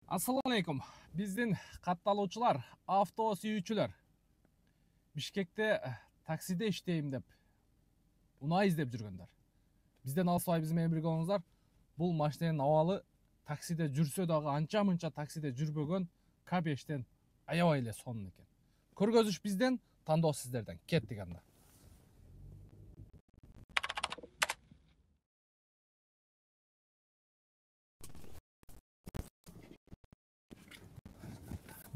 Assalamu алейкум. Биздин катталуучулар, авто сүйүүчүлөр. Бишкекте таксиде иштейм деп, унаа издеп жүргөндөр. Бизден алыспай биз менен бирге болуңуздар. Бул машинанын абалы таксиде жүрсө дагы анча-мынча таксиде жүрбөгөн К5тен аябай эле сонун экен. Көргөзүш бизден, тандоо сиздерден. Кеттик анда.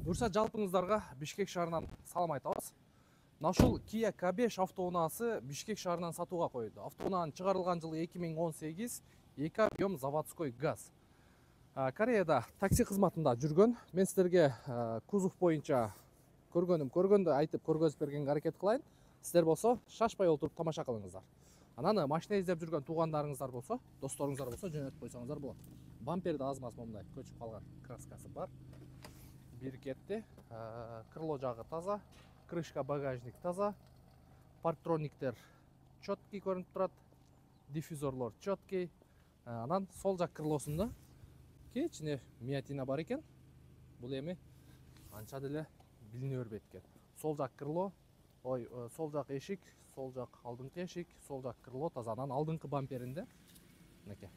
Бурса жалпыңыздарга Бишкек шаарынан салам айтабыз. Мына ушул Kia K5 автоунаасы Бишкек шаарынан сатууга коюлду. Автоунаанын чыгарылган жылы 2018, 2 объем заводской газ. Кореяда такси кызматында жүргөн. Мен сиздерге кузов боюнча көргөндү айтып көргөзүп бергенге аракет кылайын. Сиздер болсо шашпай отуруп тамаша кылыңыздар. Анан машина издеп жүргөн туугандарыңыздар болсо, досторуңуздар болсо жөнөтүп койсоңуздар болот. Бамперде аз-маз момундай көчүп калган краскасы бар. Бир кетти. Крыло жагы таза, крышка багажник таза, парктрониктер четкий көрүнүп турат, диффузорлор четкий. Анан сол жак крылосунда кичине миятина бар экен. Бул эми анча деле билине бербейт экен. Сол жак крыло, сол жак эшик, сол жак алдыңкы эшик, сол жак крыло таза. Анан алдыңкы бамперинде мынакей.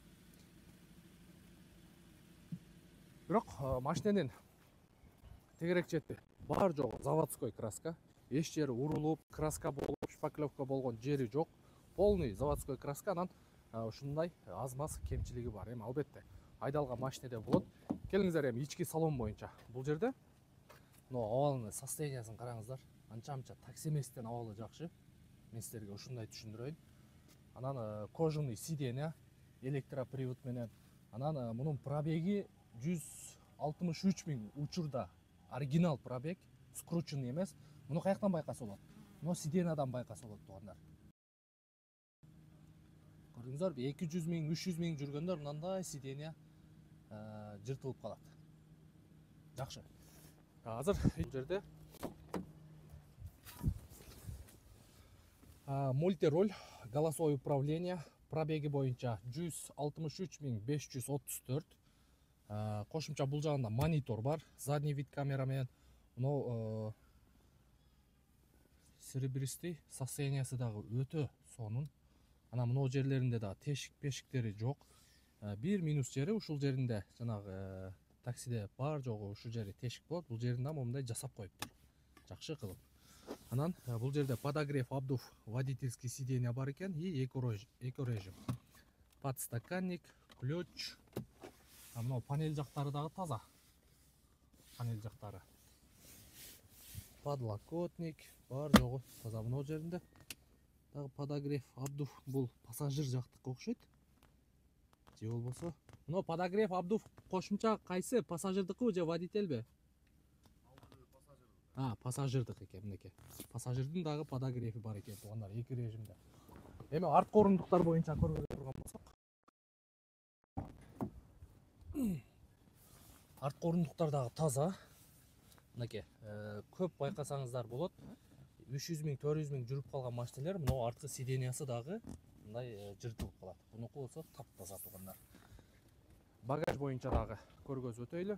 Бирок машинанын тегерек чети бар жогу заводской краска. Эч жери урулуп, краска болуп, шпаклевка болгон жери жок. Полный заводской краска. Анан ушундай аз-маз кемчилиги бар. Эми албетте айдалган машинеде болот. Келиңиздер эми ички салон боюнча. Бул жерде абалынын состояниясын караңыздар. Анча-мынча такси эместен абалы жакшы. Мен сиздерге ушундай түшүндүрөйүн. Анан кожаный сиденье, электропривод менен. Анан мунун пробеги 163 000 учурда. Оригинал пробег, скрученный эмес. Муну каяктан байкаса болот? Муну сиденьядан байкаса болот, туугандар. Көрдүңүздөр, 200 000, 300 000 жүргөндөр мындай сиденья жыртылып калат. Жакшы. Азыр бул жерде мультироль, голосовое управление, пробеги боюнча 163 534. Кошумча бул жагында монитор бар, задний вид камера менен. Мына серебристый состояниясы дагы өтө сонун. Анан мына жерлеринде дагы тешик-пешиктери жок. Бир минус жери ушул жеринде жанагы таксиде бар жогу ушул жери тешик болот. Бул жеринде момундай жасап коюптур. Жакшы кылып. Анан бул жерде подогрев, обдув, водительский сиденье бар экен и эко-режим. Подстаканник, ключ. Мына панель жактары дагы таза. Панель жактары. Подлокотник бар жогу таза. Мына жеринде дагы подогрев, обдув. Бул пассажир жактыкка окшойт. Же болбосо мына подогрев, обдув кошумча кайсы? Пассажирдыкыбы же водительби? Пассажирдык экен мынакей. Пассажирдин дагы подогреви бар экен туугандар, эки режимде. Эми арткы орундуктар боюнча көргөзө турган болсок. Арткы орундуктар дагы таза. Мынакей, көп байкасаңыздар болот. 300 000, 400 000 жүрүп калган машиналар мына арткы сиденьясы дагы мындай жыртылып калат. Бунуку болсо таптаза туугандар. Багаж боюнча дагы көргөзүп өтөйлү.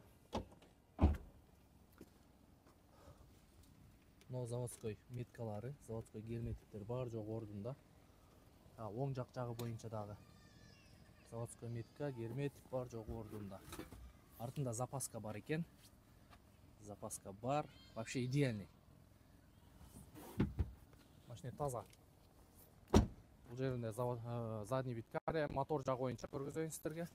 Мына заводской меткалары, заводской герметиктер бар жогу ордунда. Оң жак жагы боюнча дагы заводской метка, герметик бар жогу ордунда. Артында запаска бар экен. Запаска бар. Вообще идеальный. Машина таза. Бул жеринде задний вид камера, мотор жагы боюнча көргөзөйүн сиздерге.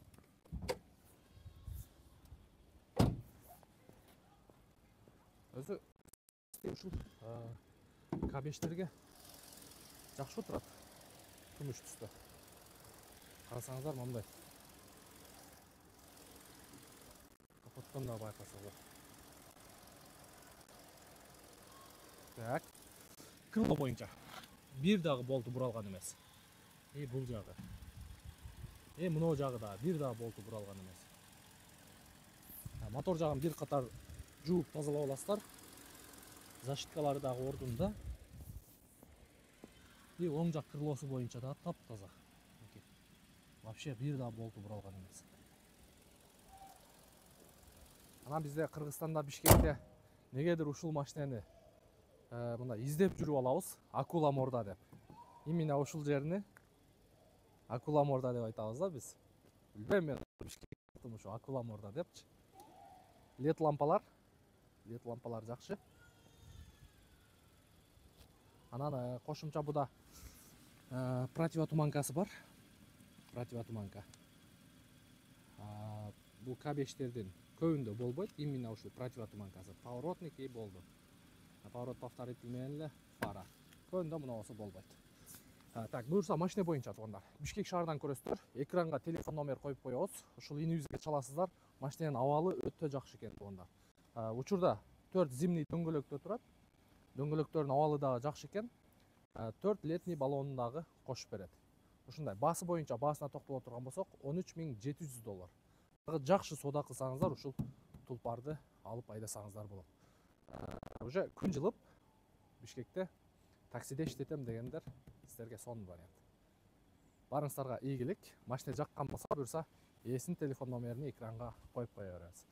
Өзү ушул К5терге жакшы отурат. Күмүш түстө. Карасаңыздар момундай. Капоттон да байкасаңыздар. Так. Крыло боюнча бир дагы болту буралган эмес. Бул жагы. Мына жагы да бир дагы болту буралган эмес. Мотор жагын бир катар жууп тазалап аласыздар. Защиткалары дагы ордунда. Оң жак крылосу боюнча дагы таптаза. Вообще бир дагы болту буралган эмес. Анан бизде Кыргызстанда, Бишкекте негедир ушул машинени мындай издеп жүрүп алабыз. Акула морда деп. Именно ушул жерини Акула морда деп айтабыз да биз. Билбейм мен Бишкектин ушу Акула морда депчи. Лед лампалар жакшы. Анан кошумча буда противотуманкасы бар. Противотуманка. Бул К5-тердин көбүндө болбойт. Именно ушул противотуманкасы. Поворотники болду. Поворот повторитель менен эле фара. Көбүндө мунусу болбойт. Так, буюрса машина боюнча туугандар. Бишкек шаарынан көрөсүздөр. Экранга телефон номер коюп коебуз. Ушул инибизге чаласыздар. Машинанын абалы өтө жакшы экен туугандар. Учурда 4 зимний дөңгөлөктөр турат. Дөңгөлөктөрдүн абалы дагы жакшы экен. 4 летний баллонун дагы кошуп берет. Ушундай баасы боюнча баасына токтоло турган болсок, $13,700. Жакшы соода кылсаңыздар, ушул тулпарды алып айдасаңыздар болот. Уже күн жылып Бишкекте таксиде иштетем дегендер сіздерге сонун вариант. Барыңыздарга ийгилик. Машина жаккан болса, буюрса ээсинин телефон номерин экранга коюп кое беребиз.